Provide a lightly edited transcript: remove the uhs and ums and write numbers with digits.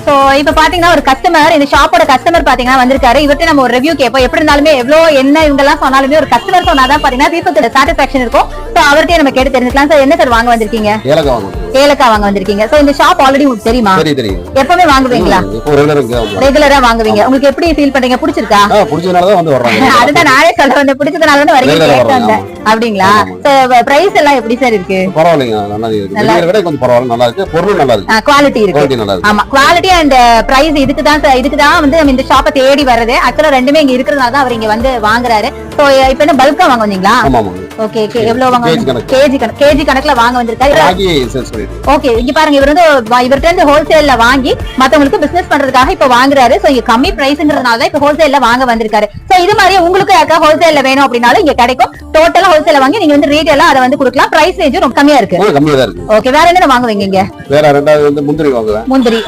So இப்ப பாத்தீங்கன்னா ஒரு கஸ்டமர், இந்த ஷாப்போட கஸ்டமர் பாத்தீங்கன்னா வந்திருக்காரு. இவர்கிட்ட நம்ம ஒரு ரிவ்யூ கேட்போம். எப்படி இருந்தாலுமே எவ்வளவு என்ன இவங்க எல்லாம் சொன்னாலுமே ஒரு கஸ்டமர் சொன்னாதான் பாத்தீங்கன்னா பீப்புள்ஸோட சாட்டிஸ்பாக்சன் இருக்கும். சோ அவர்கிட்ட நம்ம கேட்டு தெரிஞ்சுக்கலாம். சார் என்ன சார் வாங்க வந்திருக்கீங்க? ஏலக்காய் வாங்க வந்திருக்கீங்க. சோ இந்த ஷாப் ஆல்ரெடி உங்களுக்கு தெரியுமா? தெரியும். எப்பவுமே வாங்குவீங்களா? ரெகுலரா வாங்குவீங்க. உங்களுக்கு எப்படி ஃபீல் பண்றீங்க? பிடிச்சிருக்கா? பிடிச்சதுனாலதான் வந்து வர்றாங்க. அதுதான் நானே சொல்ல வந்தேன், பிடிச்சதுனால தான் வரீங்க. அப்படிங்களா? பிரைஸ் எல்லாம் எப்படி சார் இருக்கு? பரவாயில்லைங்க, நல்லா இருக்கு. கொஞ்சம் பரவாயில்ல, நல்லா இருக்கு. பொருள் நல்லா இருக்கு, குவாலிட்டி இருக்கு. ஆமா, குவாலிட்டி அண்ட் பிரைஸ் இதுக்குதான் வந்து நம்ம இந்த ஷாப்பை தேடி வர்றது. ஆக்சுவலா ரெண்டுமே இங்க இருக்கிறதுனால தான் அவர் இங்க வந்து வாங்குறாரு. சோ இப்ப என்ன பல்கா வாங்க வந்தீங்களா? ஓகே, எவ்வளவு வாங்க? கேஜி கணக்குல வாங்க வந்திருக்காரு. ஓகே, இங்க பாருங்க, இவர் வந்து இவர்கிட்ட இருந்து ஹோல்சேல்ல வாங்கி மத்தவங்களுக்கு பிசினஸ் பண்றதுக்காக இப்ப வாங்குறாரு. சோ இங்க கம்மி பிரைஸ்ங்கிறதுனால தான் இப்ப ஹோல்சேல்ல வாங்க வந்திருக்காரு. சோ இது மாதிரி உங்களுக்கு யாருக்கா ஹோல்சேல்ல வேணும் அப்படின்னாலும் இங்க கிடைக்கும். டோட்டலா ஹோல்சேல்ல வாங்கி நீங்க வந்து ரீட்டைலா அதை வந்து கொடுக்கலாம். பிரைஸ் ரேஞ்சும் ரொம்ப கம்மியா இருக்கு. ஓகே, வேற என்ன வாங்குவீங்க இங்க? வேற ரெண்டாவது வந்து முந்திரி வாங்குவேன். முந்திரி